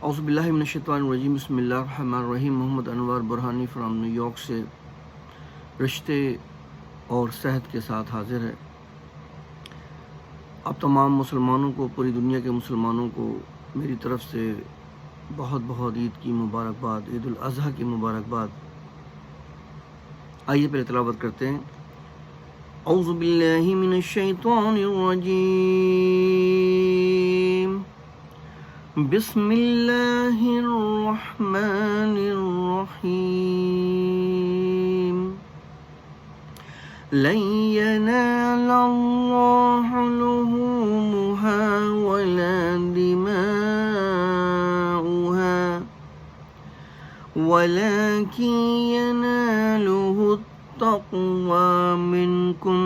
اعوذ باللہ من الشیطان الرجیم، بسم اللہ الرحمن الرحیم۔ Muhammad Anwar برہانی from new York سے رشتے اور صحت کے ساتھ حاضر ہے۔ اب تمام مسلمانوں کو، پوری دنیا کے مسلمانوں کو میری طرف سے بہت بہت عید کی مبارکباد، عید الاضحیٰ کی مبارکباد۔ آئیے پہلے تلاوت کرتے ہیں۔ اعوذ باللہ من الشیطان الرجیم، بسم اللہ الرحمن الرحیم۔ لن ینال اللہ لحومها ولا دماؤها ولكن يناله التقوى منكم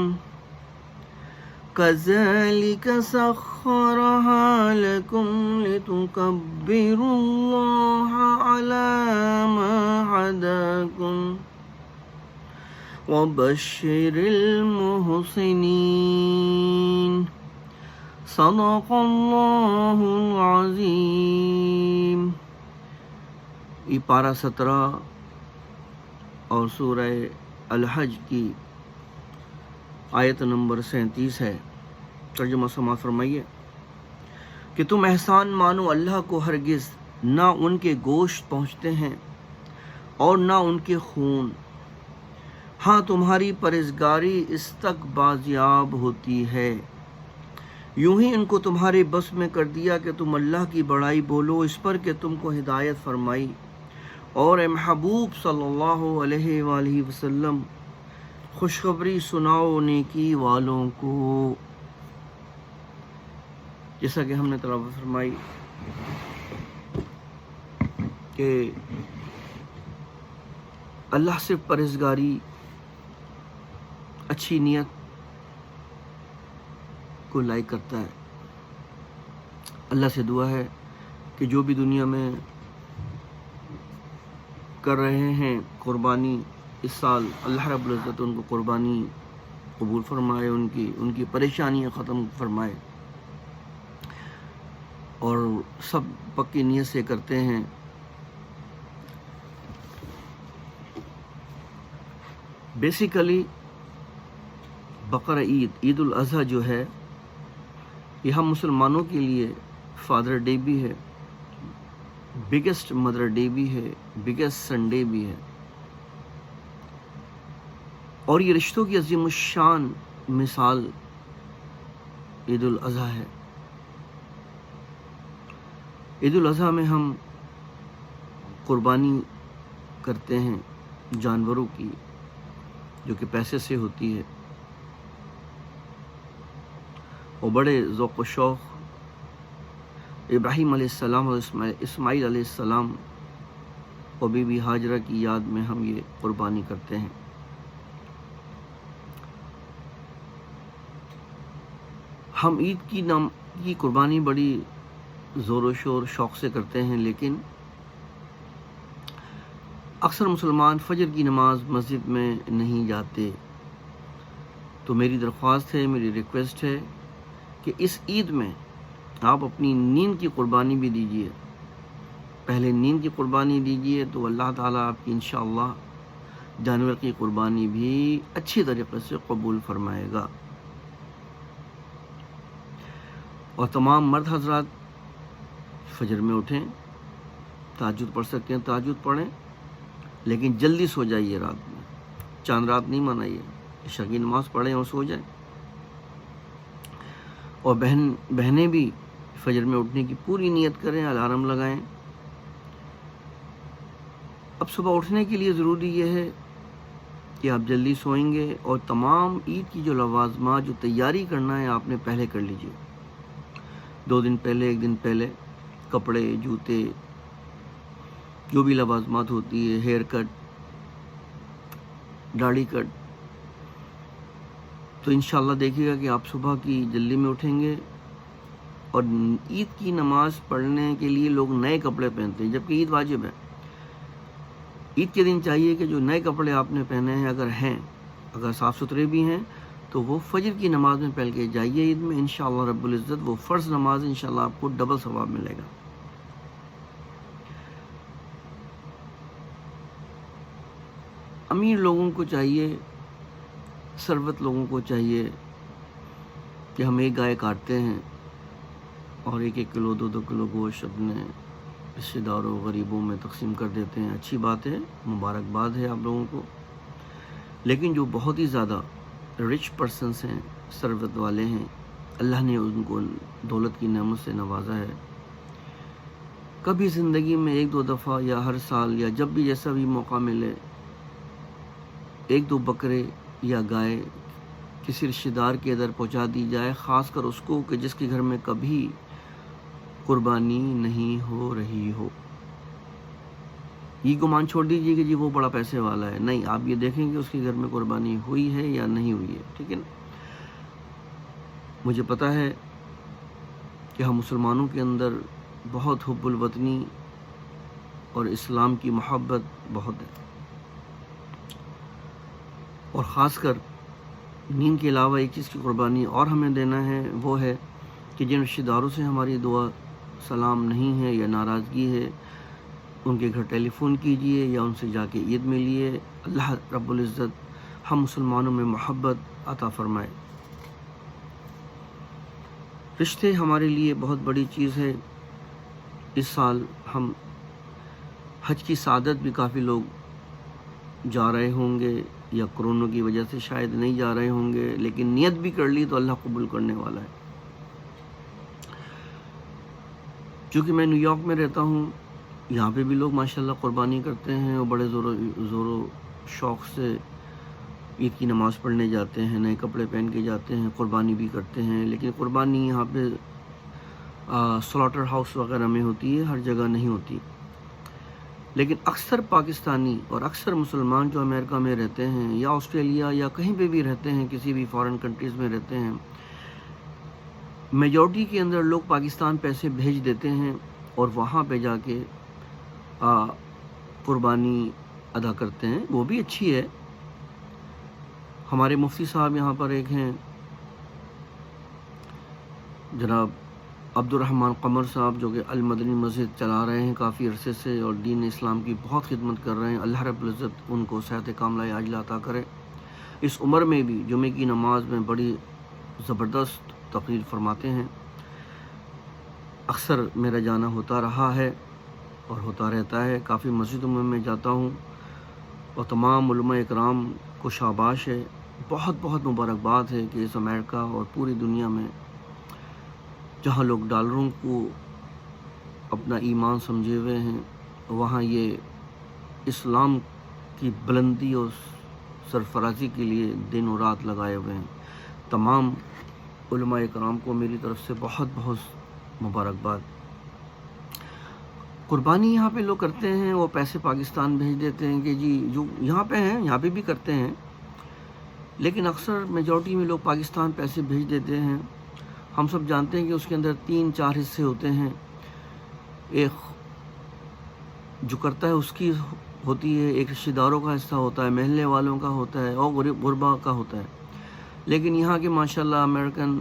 كذلك سخرها لكم لتكبروا الله على ما هداكم وبشر المحسنين۔ صدق اللہ العظیم۔ یہ پارہ 17 اور سورہ الحج کی آیت نمبر 37 ہے۔ ترجمہ سماعت فرمائیے کہ تم احسان مانو اللہ کو، ہرگز نہ ان کے گوشت پہنچتے ہیں اور نہ ان کے خون، ہاں تمہاری پرہیزگاری اس تک بازیاب ہوتی ہے۔ یوں ہی ان کو تمہارے بس میں کر دیا کہ تم اللہ کی بڑائی بولو اس پر کہ تم کو ہدایت فرمائی، اور اے محبوب صلی اللہ علیہ وآلہ وسلم خوشخبری سناؤ نیکی والوں کو۔ جیسا کہ ہم نے تلاوت فرمائی کہ اللہ سے پرہیزگاری، اچھی نیت کو لائک کرتا ہے۔ اللہ سے دعا ہے کہ جو بھی دنیا میں کر رہے ہیں قربانی اس سال، اللہ رب العزت ان کو قربانی قبول فرمائے، ان کی پریشانیاں ختم فرمائے، اور سب پکی نیت سے کرتے ہیں۔ بیسیکلی بقرہ عید الاضحیٰ جو ہے، یہ ہم مسلمانوں کے لیے فادر ڈے بھی ہے، بگیسٹ مدر ڈے بھی ہے، بگیسٹ سنڈے بھی ہے، اور یہ رشتوں کی عظیم الشان مثال عید الاضحیٰ ہے۔ عید الاضحیٰ میں ہم قربانی کرتے ہیں جانوروں کی، جو کہ پیسے سے ہوتی ہے، اور بڑے ذوق و شوق ابراہیم علیہ السلام اور اسماعیل علیہ السلام اور بی بی ہاجرہ کی یاد میں ہم یہ قربانی کرتے ہیں۔ ہم عید کی قربانی بڑی زور و شور شوق سے کرتے ہیں، لیکن اکثر مسلمان فجر کی نماز مسجد میں نہیں جاتے۔ تو میری درخواست ہے، میری ریکویسٹ ہے کہ اس عید میں آپ اپنی نیند کی قربانی بھی دیجیے۔ پہلے نیند کی قربانی دیجیے تو اللہ تعالیٰ آپ کی انشاءاللہ جانور کی قربانی بھی اچھی طریقے سے قبول فرمائے گا۔ اور تمام مرد حضرات فجر میں اٹھیں، تہجد پڑھ سکتے ہیں تہجد پڑھیں، لیکن جلدی سو جائیے رات میں، چاند رات نہیں منائیے، عشاء کی نماز پڑھیں اور سو جائیں۔ اور بہنیں بھی فجر میں اٹھنے کی پوری نیت کریں، الارم لگائیں۔ اب صبح اٹھنے کے لیے ضروری یہ ہے کہ آپ جلدی سوئیں گے، اور تمام عید کی جو لوازمات، جو تیاری کرنا ہے آپ نے پہلے کر لیجیے، 2 دن پہلے، 1 دن پہلے، کپڑے، جوتے، جو بھی لوازمات ہوتی ہے، ہیئر کٹ، داڑھی کٹ۔ تو انشاءاللہ دیکھیے گا کہ آپ صبح کی جلدی میں اٹھیں گے، اور عید کی نماز پڑھنے کے لیے لوگ نئے کپڑے پہنتے ہیں، جبکہ عید واجب ہے۔ عید کے دن چاہیے کہ جو نئے کپڑے آپ نے پہنے ہیں، اگر صاف ستھرے بھی ہیں، تو وہ فجر کی نماز میں پہل کے جائیے عید میں، انشاءاللہ رب العزت وہ فرض نماز انشاءاللہ آپ کو ڈبل ثواب ملے گا۔ امیر لوگوں کو چاہیے، ثروت لوگوں کو چاہیے کہ ہم ایک گائے کاٹتے ہیں اور 1-1 کلو 2-2 کلو گوشت اپنے رشتہ داروں غریبوں میں تقسیم کر دیتے ہیں. اچھی بات ہے، مبارکباد ہے آپ لوگوں کو. لیکن جو بہت ہی زیادہ رچ پرسنس ہیں، ثروت والے ہیں، اللہ نے ان کو دولت کی نعمت سے نوازا ہے، کبھی زندگی میں 1-2 دفعہ یا ہر سال یا جب بھی جیسا بھی موقع ملے 1-2 بکرے یا گائے کسی رشتہ دار کے ادھر پہنچا دی جائے، خاص کر اس کو کہ جس کے گھر میں کبھی قربانی نہیں ہو رہی ہو. یہ گمان چھوڑ دیجیے کہ جی وہ بڑا پیسے والا ہے، نہیں، آپ یہ دیکھیں کہ اس کے گھر میں قربانی ہوئی ہے یا نہیں ہوئی ہے. ٹھیک ہے نا؟ مجھے پتہ ہے کہ ہم مسلمانوں کے اندر بہت حب الوطنی اور اسلام کی محبت بہت ہے، اور خاص کر نیند کے علاوہ ایک چیز کی قربانی اور ہمیں دینا ہے، وہ ہے کہ جن رشتہ داروں سے ہماری دعا سلام نہیں ہے یا ناراضگی ہے، ان کے گھر ٹیلی فون کیجئے یا ان سے جا کے عید ملیے. اللہ رب العزت ہم مسلمانوں میں محبت عطا فرمائے. رشتے ہمارے لیے بہت بڑی چیز ہے. اس سال ہم حج کی سعادت بھی کافی لوگ جا رہے ہوں گے، یا کرونا کی وجہ سے شاید نہیں جا رہے ہوں گے، لیکن نیت بھی کر لی تو اللہ قبول کرنے والا ہے. چونکہ میں نیو یارک میں رہتا ہوں، یہاں پہ بھی لوگ ماشاءاللہ قربانی کرتے ہیں اور بڑے زور و شوق سے عید کی نماز پڑھنے جاتے ہیں، نئے کپڑے پہن کے جاتے ہیں، قربانی بھی کرتے ہیں. لیکن قربانی یہاں پہ سلاٹر ہاؤس وغیرہ میں ہوتی ہے، ہر جگہ نہیں ہوتی. لیکن اکثر پاکستانی اور اکثر مسلمان جو امریکہ میں رہتے ہیں یا آسٹریلیا یا کہیں پہ بھی رہتے ہیں، کسی بھی فارن کنٹریز میں رہتے ہیں، میجورٹی کے اندر لوگ پاکستان پیسے بھیج دیتے ہیں اور وہاں پہ جا کے قربانی ادا کرتے ہیں. وہ بھی اچھی ہے. ہمارے مفتی صاحب یہاں پر ایک ہیں، جناب عبد الرحمن قمر صاحب، جو کہ المدنی مسجد چلا رہے ہیں کافی عرصے سے اور دین اسلام کی بہت خدمت کر رہے ہیں. اللہ رب العزت ان کو صحت کاملہ عاجلہ عطا کرے. اس عمر میں بھی جمعے کی نماز میں بڑی زبردست تقریر فرماتے ہیں. اکثر میرا جانا ہوتا رہا ہے اور ہوتا رہتا ہے. کافی مسجدوں میں میں جاتا ہوں اور تمام علماء اکرام کو شاباش ہے، بہت بہت مبارکباد ہے کہ اس امریکہ اور پوری دنیا میں جہاں لوگ ڈالروں کو اپنا ایمان سمجھے ہوئے ہیں، وہاں یہ اسلام کی بلندی اور سرفرازی کے لیے دن و رات لگائے ہوئے ہیں. تمام علماء کرام کو میری طرف سے بہت بہت مبارکباد. قربانی یہاں پہ لوگ کرتے ہیں، وہ پیسے پاکستان بھیج دیتے ہیں کہ جی جو یہاں پہ ہیں یہاں پہ بھی کرتے ہیں، لیکن اکثر میجورٹی میں لوگ پاکستان پیسے بھیج دیتے ہیں. ہم سب جانتے ہیں کہ اس کے اندر 3-4 حصے ہوتے ہیں. ایک جو کرتا ہے اس کی ہوتی ہے، ایک رشتہ داروں کا حصہ ہوتا ہے، محلے والوں کا ہوتا ہے، اور غربا کا ہوتا ہے. لیکن یہاں کے ماشاءاللہ امریکن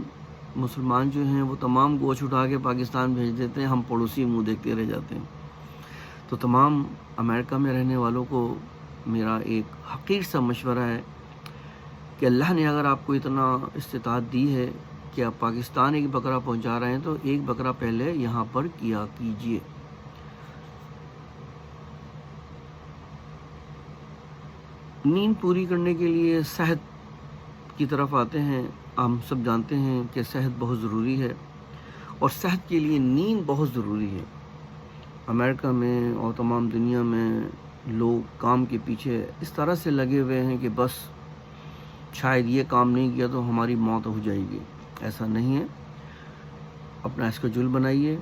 مسلمان جو ہیں وہ تمام گوشت اٹھا کے پاکستان بھیج دیتے ہیں، ہم پڑوسی منہ دیکھتے رہ جاتے ہیں. تو تمام امریکہ میں رہنے والوں کو میرا ایک حقیر سا مشورہ ہے کہ اللہ نے اگر آپ کو اتنا استطاعت دی ہے کہ آپ پاکستان ایک بکرا پہنچا رہے ہیں تو ایک بکرا پہلے یہاں پر کیا کیجئے. نیند پوری کرنے کے لیے صحت کی طرف آتے ہیں. ہم سب جانتے ہیں کہ صحت بہت ضروری ہے اور صحت کے لیے نیند بہت ضروری ہے. امریکہ میں اور تمام دنیا میں لوگ کام کے پیچھے اس طرح سے لگے ہوئے ہیں کہ بس شاید یہ کام نہیں کیا تو ہماری موت ہو جائے گی. ایسا نہیں ہے. اپنا اسکیڈول بنائیے،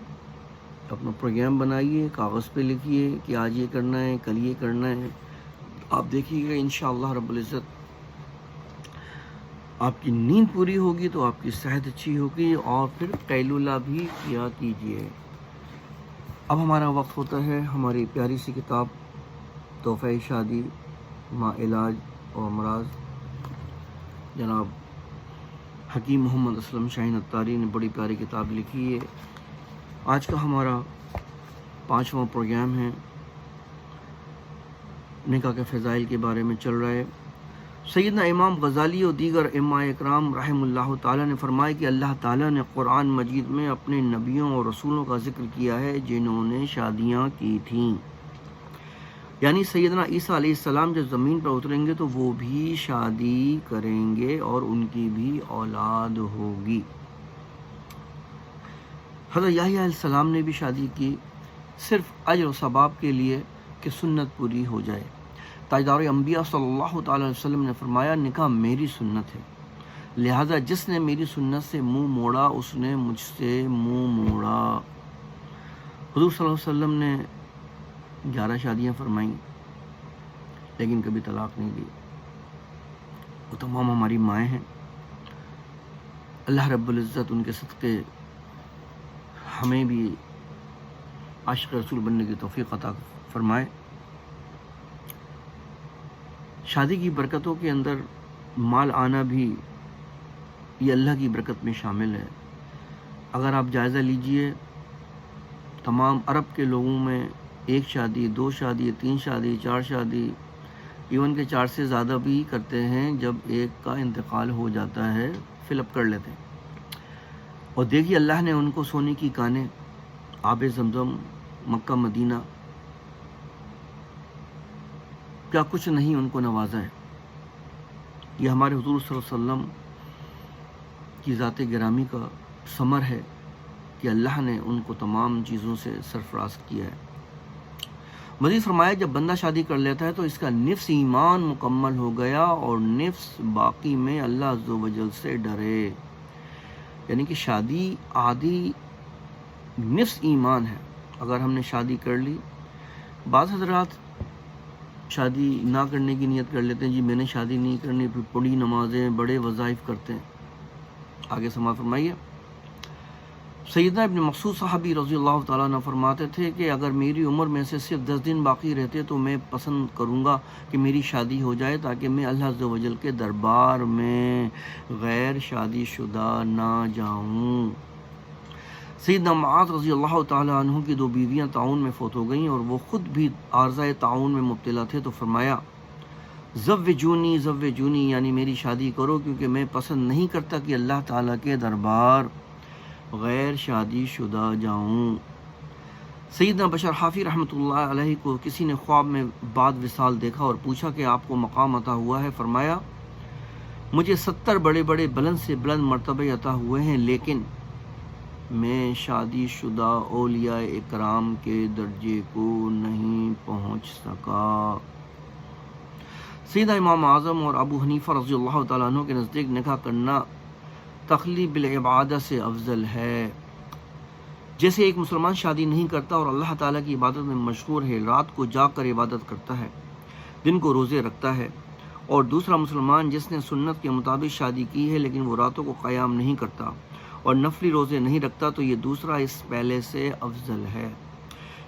اپنا پروگرام بنائیے، کاغذ پہ لکھیے کہ آج یہ کرنا ہے، کل یہ کرنا ہے. آپ دیکھیے گا انشاءاللہ رب العزت آپ کی نیند پوری ہوگی تو آپ کی صحت اچھی ہوگی. اور پھر قیلولہ بھی کیا کیجیے. اب ہمارا وقت ہوتا ہے ہماری پیاری سی کتاب تحفہ شادی ما علاج و امراض. جناب حکیم محمد اسلم شاہین اتاری نے بڑی پیاری کتاب لکھی ہے. آج کا ہمارا 5واں پروگرام ہے نکاح کے فضائل کے بارے میں چل رہا ہے۔ سیدنا امام غزالی اور دیگر ائمہ اکرام رحم اللہ تعالیٰ نے فرمایا کہ اللہ تعالیٰ نے قرآن مجید میں اپنے نبیوں اور رسولوں کا ذکر کیا ہے جنہوں نے شادیاں کی تھیں، یعنی سیدنا عیسیٰ علیہ السلام جب زمین پر اتریں گے تو وہ بھی شادی کریں گے اور ان کی بھی اولاد ہوگی۔ حضرت یحییٰ علیہ السلام نے بھی شادی کی، صرف اجر و ثواب کے لیے کہ سنت پوری ہو جائے۔ تاجدار انبیاء صلی اللہ تعالی علیہ وسلم نے فرمایا نکاح میری سنت ہے، لہذا جس نے میری سنت سے منہ موڑا اس نے مجھ سے منہ موڑا۔ حضور صلی اللہ علیہ وسلم نے 11 شادیاں فرمائیں لیکن کبھی طلاق نہیں دی۔ وہ تمام ہماری مائیں ہیں، اللہ رب العزت ان کے صدقے ہمیں بھی عاشق رسول بننے کی توفیق عطا فرمائے۔ شادی کی برکتوں کے اندر مال آنا بھی یہ اللہ کی برکت میں شامل ہے۔ اگر آپ جائزہ لیجئے، تمام عرب کے لوگوں میں 1 شادی، 2 شادی، 3 شادی، 4 شادی، ایون کہ 4 سے زیادہ بھی کرتے ہیں۔ جب ایک کا انتقال ہو جاتا ہے فل اپ کر لیتے ہیں۔ اور دیکھیے اللہ نے ان کو سونے کی کانیں، آب زمزم، مکہ مدینہ، کیا کچھ نہیں ان کو نوازا ہے۔ یہ ہمارے حضور صلی اللہ علیہ وسلم کی ذات گرامی کا ثمر ہے کہ اللہ نے ان کو تمام چیزوں سے سرفراز کیا ہے۔ مزید فرمایا جب بندہ شادی کر لیتا ہے تو اس کا نفس ایمان مکمل ہو گیا اور نفس باقی میں اللہ عز و جل سے ڈرے، یعنی کہ شادی آدھی نفس ایمان ہے۔ اگر ہم نے شادی کر لی، بعض حضرات شادی نہ کرنے کی نیت کر لیتے ہیں، جی میں نے شادی نہیں کرنی، پھر بڑی نمازیں، بڑے وظائف کرتے ہیں۔ آگے سماعت فرمائیے۔ سیدنا ابن مسعود صحابی رضی اللہ تعالیٰ عنہ فرماتے تھے کہ اگر میری عمر میں سے صرف 10 دن باقی رہتے تو میں پسند کروں گا کہ میری شادی ہو جائے تاکہ میں اللہ عز و جل کے دربار میں غیر شادی شدہ نہ جاؤں۔ سیدنا معاذ رضی اللہ تعالیٰ عنہ کی 2 بیویاں طاعون میں فوت ہو گئیں اور وہ خود بھی عارضہ طاعون میں مبتلا تھے، تو فرمایا زوجونی زوجونی، یعنی میری شادی کرو کیونکہ میں پسند نہیں کرتا کہ اللہ تعالیٰ کے دربار غیر شادی شدہ جاؤں۔ سیدنا بشر حافی رحمۃ اللہ علیہ کو کسی نے خواب میں بعد وصال دیکھا اور پوچھا کہ آپ کو مقام عطا ہوا ہے؟ فرمایا مجھے 70 بڑے بڑے بلند سے بلند مرتبے عطا ہوئے ہیں لیکن میں شادی شدہ اولیاء اکرام کے درجے کو نہیں پہنچ سکا۔ سیدنا امام اعظم اور ابو حنیفہ رضی اللہ تعالیٰ عنہ کے نزدیک نکاح کرنا تخلیہ بالعبادہ سے افضل ہے۔ جیسے ایک مسلمان شادی نہیں کرتا اور اللہ تعالیٰ کی عبادت میں مشغول ہے، رات کو جاگ کر عبادت کرتا ہے، دن کو روزے رکھتا ہے، اور دوسرا مسلمان جس نے سنت کے مطابق شادی کی ہے لیکن وہ راتوں کو قیام نہیں کرتا اور نفلی روزے نہیں رکھتا، تو یہ دوسرا اس پہلے سے افضل ہے،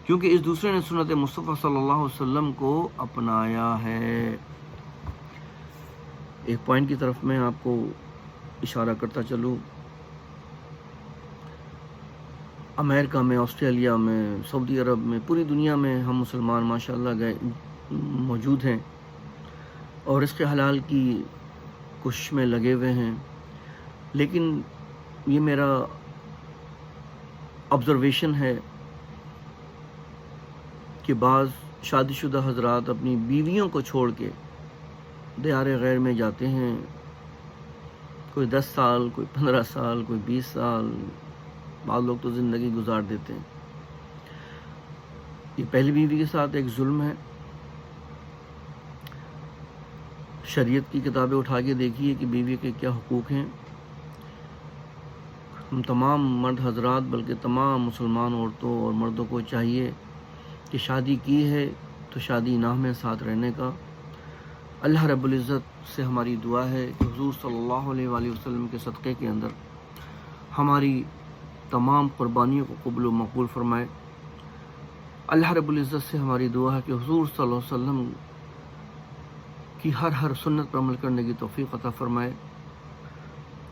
کیونکہ اس دوسرے نے سنت مصطفیٰ صلی اللہ علیہ وسلم کو اپنایا ہے۔ ایک پوائنٹ کی طرف میں آپ کو اشارہ کرتا چلوں، امریکہ میں، آسٹریلیا میں، سعودی عرب میں، پوری دنیا میں ہم مسلمان ماشاءاللہ موجود ہیں اور رزق حلال کی کوشش میں لگے ہوئے ہیں، لیکن یہ میرا آبزرویشن ہے کہ بعض شادی شدہ حضرات اپنی بیویوں کو چھوڑ کے دیار غیر میں جاتے ہیں، کوئی 10 سال، کوئی 15 سال، کوئی 20 سال، بعض لوگ تو زندگی گزار دیتے ہیں۔ یہ پہلی بیوی کے ساتھ ایک ظلم ہے۔ شریعت کی کتابیں اٹھا کے دیکھیے کہ بیوی کے کیا حقوق ہیں۔ ہم تمام مرد حضرات بلکہ تمام مسلمان عورتوں اور مردوں کو چاہیے کہ شادی کی ہے تو شادی ناہ میں ساتھ رہنے کا۔ اللہ رب العزت سے ہماری دعا ہے کہ حضور صلی اللہ علیہ وآلہ وسلم کے صدقے کے اندر ہماری تمام قربانیوں کو قبول و مقبول فرمائے۔ اللہ رب العزت سے ہماری دعا ہے کہ حضور صلی اللہ علیہ وسلم کی ہر سنت پر عمل کرنے کی توفیق عطا فرمائے،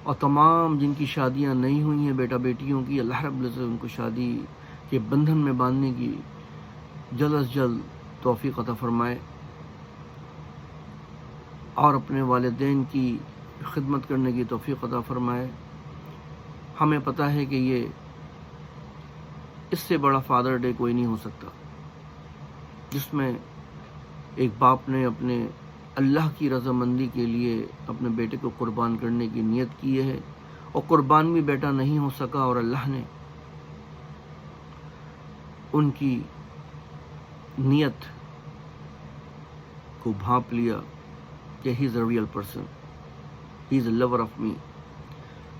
اور تمام جن کی شادیاں نہیں ہوئی ہیں بیٹا بیٹیوں کی، اللہ رب العزت ان کو شادی کے بندھن میں باندھنے کی جلد از جلد توفیق عطا فرمائے۔ اور اپنے والدین کی خدمت کرنے کی توفیق عطا فرمائے۔ ہمیں پتہ ہے کہ یہ اس سے بڑا فادر ڈے کوئی نہیں ہو سکتا، جس میں ایک باپ نے اپنے اللہ کی رضامندی کے لیے اپنے بیٹے کو قربان کرنے کی نیت کی ہے، اور قربان بھی بیٹا نہیں ہو سکا، اور اللہ نے ان کی نیت کو بھانپ لیا کہ he is a real person, he is a lover of me.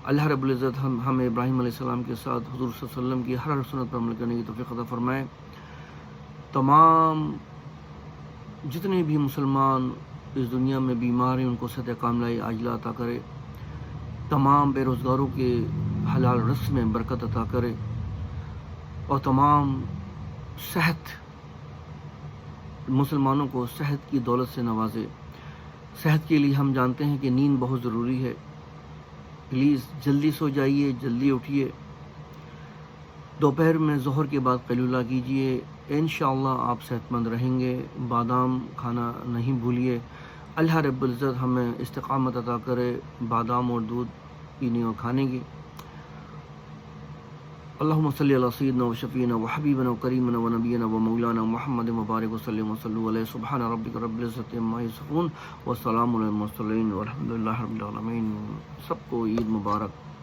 اللہ رب العزت ہمیں ابراہیم علیہ السلام کے ساتھ حضور صلی اللہ علیہ وسلم کی ہر سنت پر عمل کرنے کی توفیق عطا فرمائے۔ تمام جتنے بھی مسلمان اس دنیا میں بیمار ہیں ان کو صحت کاملہ عاجلہ عطا کرے، تمام بے روزگاروں کے حلال رزق میں برکت عطا کرے، اور تمام مسلمانوں کو صحت کی دولت سے نوازے۔ صحت کے لیے ہم جانتے ہیں کہ نیند بہت ضروری ہے، پلیز جلدی سو جائیے، جلدی اٹھیے، دوپہر میں ظہر کے بعد قیلولہ کیجیے، انشاءاللہ آپ صحت مند رہیں گے۔ بادام کھانا نہیں بھولیے۔ اللہ رب العزت ہمیں استقامت عطا کرے بادام اور دودھ پینے اور کھانے کی۔ اللہم صلی علی سیدنا و شفینا و حبیبنا و کریمنا و نبینا و مولانا محمد مبارک وسلم وصلو علیہ سبحان ربک رب العزت عما یصفون و سلام علی المرسلین والحمد للہ رب العالمین۔ سب کو عید مبارک۔